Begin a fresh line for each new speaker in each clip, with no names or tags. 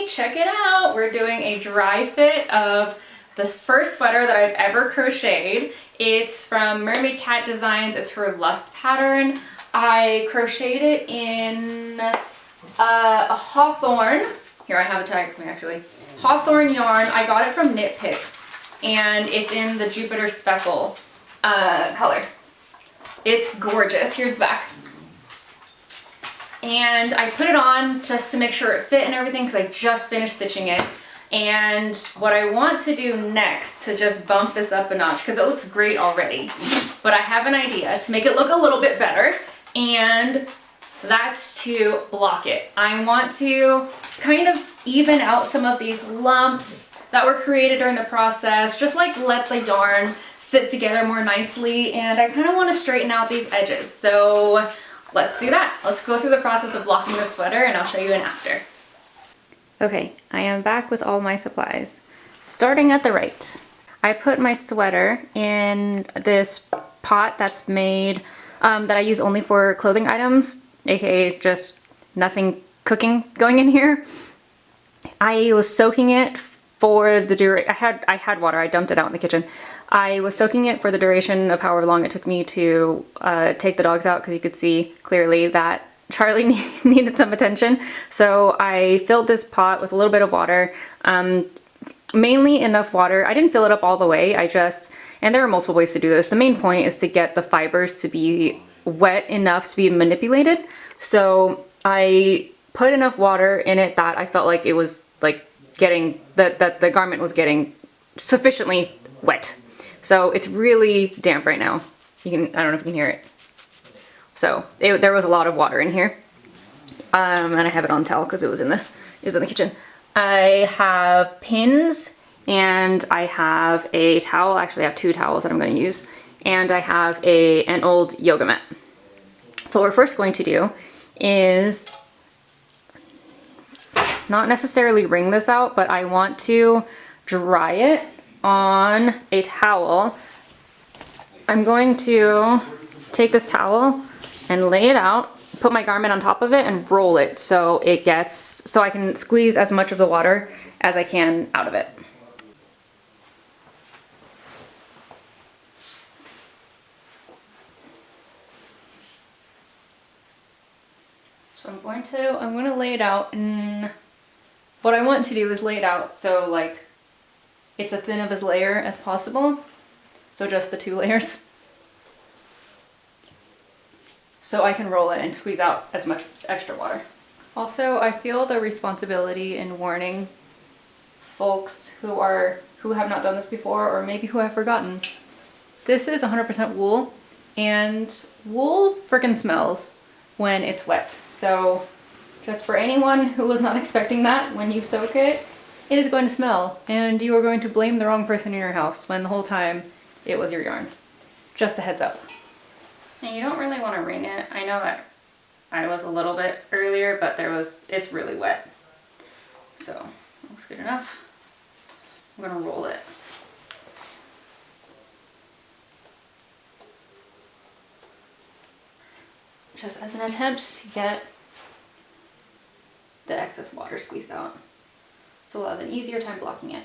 check it out. We're doing a dry fit of the first sweater that I've ever crocheted. It's from Mermaid Cat Designs. It's her Lust pattern. I crocheted it in a hawthorn. Here, I have a tag with me actually. Hawthorn yarn. I got it from Knit Picks, and it's in the Jupiter Speckle color. It's gorgeous. Here's the back. And I put it on just to make sure it fit and everything because I just finished stitching it. And what I want to do next to just bump this up a notch, because it looks great already, but I have an idea to make it look a little bit better, and that's to block it. I want to kind of even out some of these lumps that were created during the process, just like let the yarn sit together more nicely, and I kind of want to straighten out these edges. So let's do that. Let's go through the process of blocking the sweater and I'll show you an after. Okay, I am back with all my supplies. Starting at the right, I put my sweater in this pot that's made, that I use only for clothing items, aka just nothing cooking going in here. I was soaking it for the duration. I had water, I dumped it out in the kitchen. I was soaking it for the duration of however long it took me to take the dogs out, because you could see clearly that Charlie needed some attention. So I filled this pot with a little bit of water, mainly enough water. I didn't fill it up all the way. And there are multiple ways to do this. The main point is to get the fibers to be wet enough to be manipulated. So I put enough water in it that I felt like it was like getting, that the garment was getting sufficiently wet. So it's really damp right now. I don't know if you can hear it. So there was a lot of water in here. And I have it on towel because it was in the kitchen. I have pins and I have a towel. Actually, I have two towels that I'm going to use. And I have an old yoga mat. So what we're first going to do is not necessarily wring this out, but I want to dry it on a towel. I'm going to take this towel and lay it out, put my garment on top of it and roll it so I can squeeze as much of the water as I can out of it. So I'm going to lay it out, and what I want to do is lay it out so like it's as thin of a layer as possible. So just the two layers. So I can roll it and squeeze out as much extra water. Also, I feel the responsibility in warning folks who have not done this before, or maybe who have forgotten. This is 100% wool, and wool frickin' smells when it's wet. So just for anyone who was not expecting that, when you soak it, it is going to smell, and you are going to blame the wrong person in your house when the whole time it was your yarn. Just a heads up. And you don't really want to wring it. I know that I was a little bit earlier, but it's really wet. So, looks good enough. I'm gonna roll it. Just as an attempt to get the excess water squeezed out. So we'll have an easier time blocking it.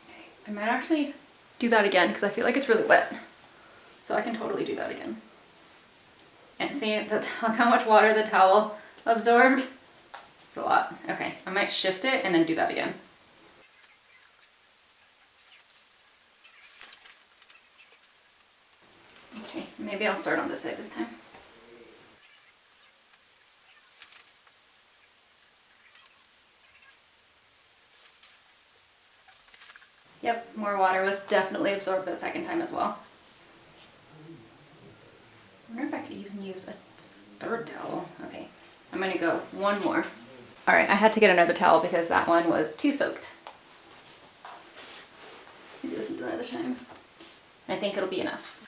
Okay, I might actually do that again because I feel like it's really wet. So I can totally do that again. And see look how much water the towel absorbed? It's a lot. Okay, I might shift it and then do that again. Okay, maybe I'll start on this side this time. Yep, more water was definitely absorbed that second time as well. I wonder if I could even use a third towel. Okay, I'm gonna go one more. All right, I had to get another towel because that one was too soaked. Do this another time. I think it'll be enough.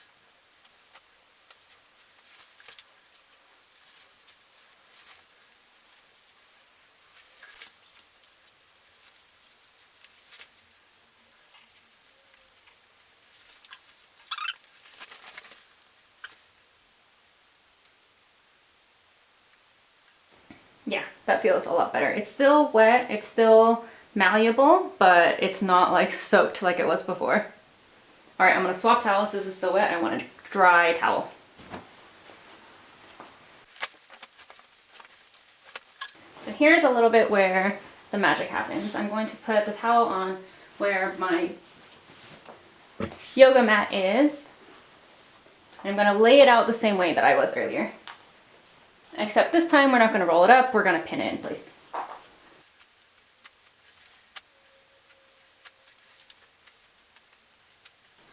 Yeah, that feels a lot better. It's still wet, it's still malleable, but it's not like soaked like it was before. All right, I'm gonna swap towels. This is still wet. I want a dry towel. So here's a little bit where the magic happens. I'm going to put the towel on where my yoga mat is. I'm gonna lay it out the same way that I was earlier. Except this time we're not gonna roll it up, we're gonna pin it in place.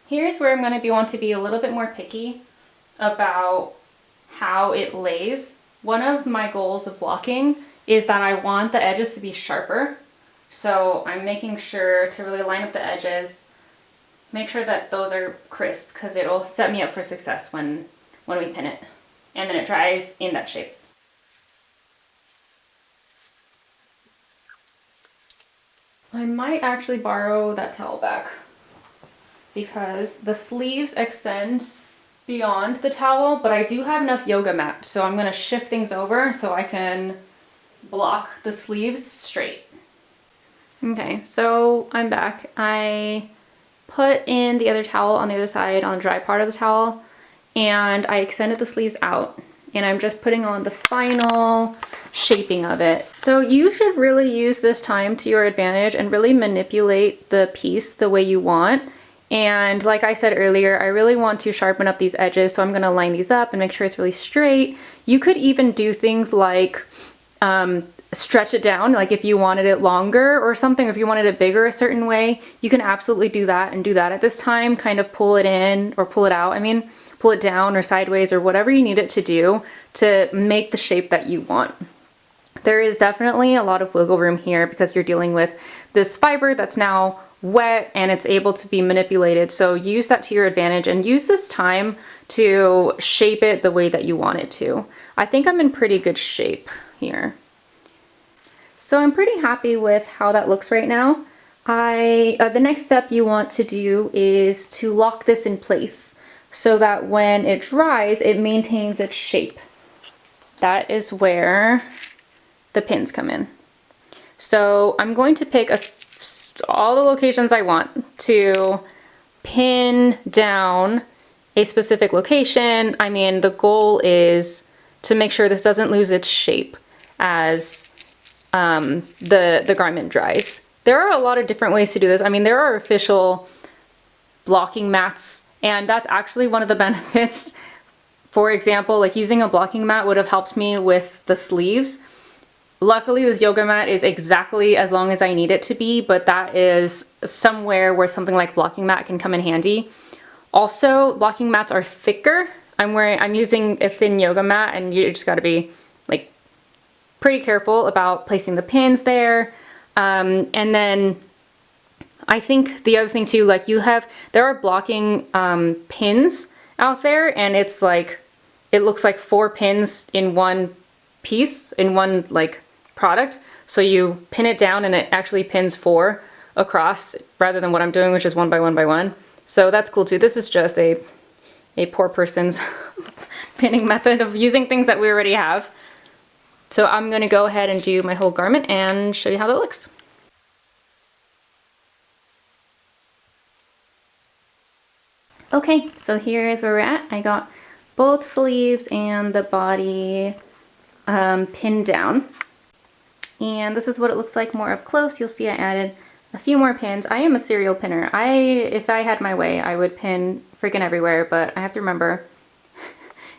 Here's where I'm going to want to be a little bit more picky about how it lays. One of my goals of blocking is that I want the edges to be sharper. So I'm making sure to really line up the edges, make sure that those are crisp because it'll set me up for success when we pin it. And then it dries in that shape. I might actually borrow that towel back, because the sleeves extend beyond the towel, but I do have enough yoga mat, so I'm gonna shift things over so I can block the sleeves straight. Okay, so I'm back. I put in the other towel on the other side on the dry part of the towel, and I extended the sleeves out, and I'm just putting on the final shaping of it. So you should really use this time to your advantage and really manipulate the piece the way you want. And like I said earlier, I really want to sharpen up these edges, so I'm going to line these up and make sure it's really straight. You could even do things like stretch it down, like if you wanted it longer or something, or if you wanted it bigger a certain way, you can absolutely do that and do that at this time. Kind of pull it in or pull it out, pull it down or sideways or whatever you need it to do to make the shape that you want. There is definitely a lot of wiggle room here because you're dealing with this fiber that's now wet and it's able to be manipulated. So use that to your advantage and use this time to shape it the way that you want it to. I think I'm in pretty good shape here. So I'm pretty happy with how that looks right now. The next step you want to do is to lock this in place so that when it dries, it maintains its shape. That is where the pins come in. So I'm going to pick all the locations I want to pin down a specific location. The goal is to make sure this doesn't lose its shape as the garment dries. There are a lot of different ways to do this. There are official blocking mats, and that's actually one of the benefits. For example, like using a blocking mat would have helped me with the sleeves. Luckily, this yoga mat is exactly as long as I need it to be, but that is somewhere where something like blocking mat can come in handy. Also, blocking mats are thicker. I'm using a thin yoga mat, and you just got to be like pretty careful about placing the pins there. And then I think the other thing too, like there are blocking pins out there, and it's like it looks like 4 pins in one piece, in one like product. So you pin it down and it actually pins 4 across rather than what I'm doing, which is 1 by 1 by 1. So that's cool too. This is just a poor person's pinning method of using things that we already have. So I'm going to go ahead and do my whole garment and show you how that looks. Okay, so here's where we're at. I got both sleeves and the body pinned down. And this is what it looks like more up close. You'll see I added a few more pins. I am a serial pinner. If I had my way, I would pin freaking everywhere, but I have to remember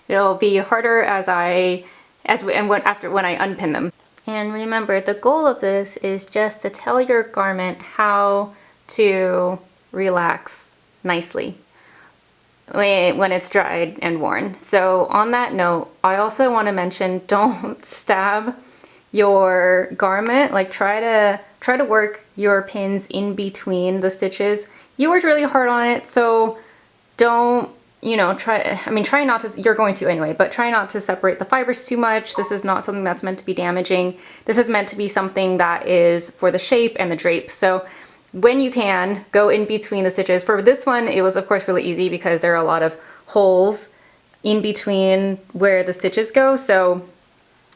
it'll be harder when I unpin them. And remember, the goal of this is just to tell your garment how to relax nicely when it's dried and worn. So on that note, I also want to mention, don't stab your garment. Like try to work your pins in between the stitches. You worked really hard on it, so don't, try not to, you're going to anyway, but try not to separate the fibers too much. This is not something that's meant to be damaging. This is meant to be something that is for the shape and the drape. So when you can, go in between the stitches. For this one, it was of course really easy because there are a lot of holes in between where the stitches go. So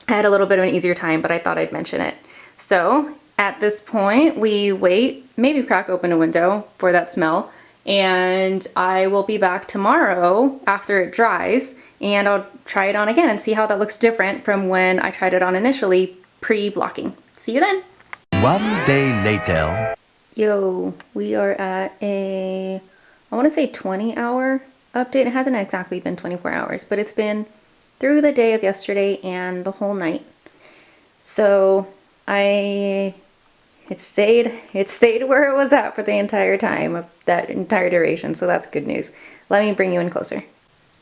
I had a little bit of an easier time, but I thought I'd mention it. So at this point, we wait, maybe crack open a window for that smell, and I will be back tomorrow after it dries, and I'll try it on again and see how that looks different from when I tried it on initially pre-blocking. See you then.
One day later.
Yo, we are at a, I want to say 20-hour update. It hasn't exactly been 24 hours, but it's been through the day of yesterday and the whole night. So it stayed where it was at for the entire time of that entire duration, so that's good news. Let me bring you in closer.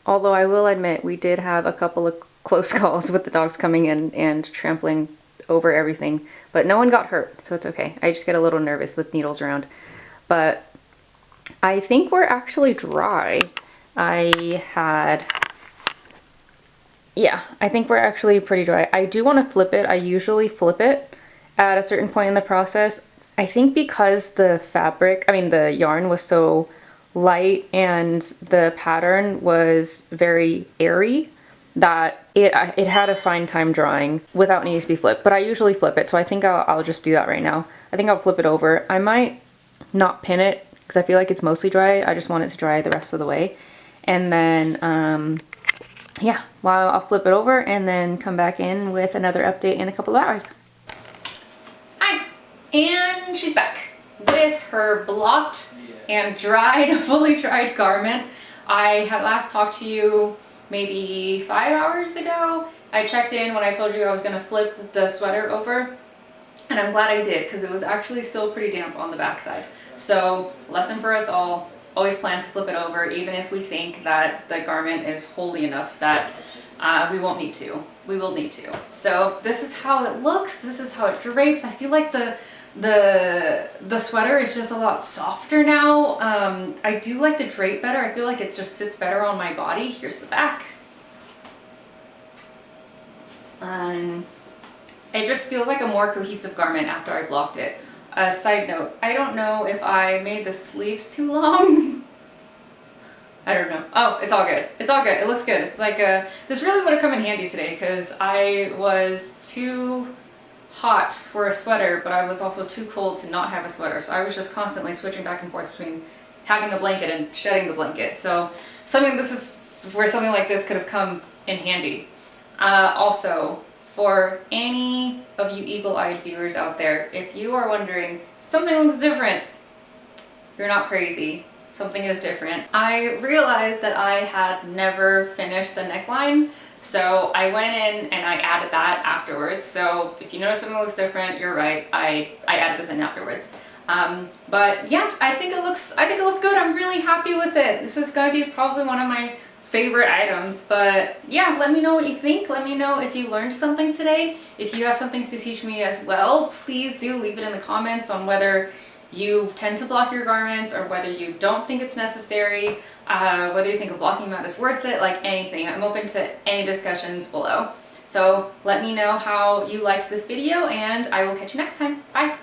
Although I will admit, we did have a couple of close calls with the dogs coming in and trampling over everything, but no one got hurt, so it's okay. I just get a little nervous with needles around. But I think we're actually dry. Yeah, I think we're actually pretty dry. I do want to flip it. I usually flip it at a certain point in the process. I think because the the yarn was so light and the pattern was very airy, that it had a fine time drying without needing to be flipped. But I usually flip it, so I think I'll just do that right now. I think I'll flip it over. I might not pin it because I feel like it's mostly dry. I just want it to dry the rest of the way. And then, yeah, well, I'll flip it over and then come back in with another update in a couple of hours. Hi, and she's back with her blocked and dried, fully dried garment. I had last talked to you maybe 5 hours ago. I checked in when I told you I was gonna flip the sweater over, and I'm glad I did because it was actually still pretty damp on the backside. So, lesson for us all, always plan to flip it over even if we think that the garment is holdy enough that we won't need to. We will need to. So this is how it looks, this is how it drapes. I feel like the sweater is just a lot softer now. I do like the drape better. I feel like it just sits better on my body. Here's the back. It just feels like a more cohesive garment after I blocked it. Side note, I don't know if I made the sleeves too long. I don't know. Oh, it's all good. It's all good. It looks good. It's like this really would have come in handy today because I was too hot for a sweater, but I was also too cold to not have a sweater. So I was just constantly switching back and forth between having a blanket and shedding the blanket. So this is where something like this could have come in handy. Also, for any of you eagle-eyed viewers out there, if you are wondering, something looks different, you're not crazy. Something is different. I realized that I had never finished the neckline, so I went in and I added that afterwards. So if you notice something looks different, you're right. I added this in afterwards. But yeah, I think it looks good. I'm really happy with it. This is going to be probably one of my favorite items. But yeah, let me know what you think. Let me know if you learned something today. If you have something to teach me as well, please do leave it in the comments on whether you tend to block your garments or whether you don't think it's necessary, whether you think a blocking mat is worth it, like anything. I'm open to any discussions below. So let me know how you liked this video, and I will catch you next time. Bye.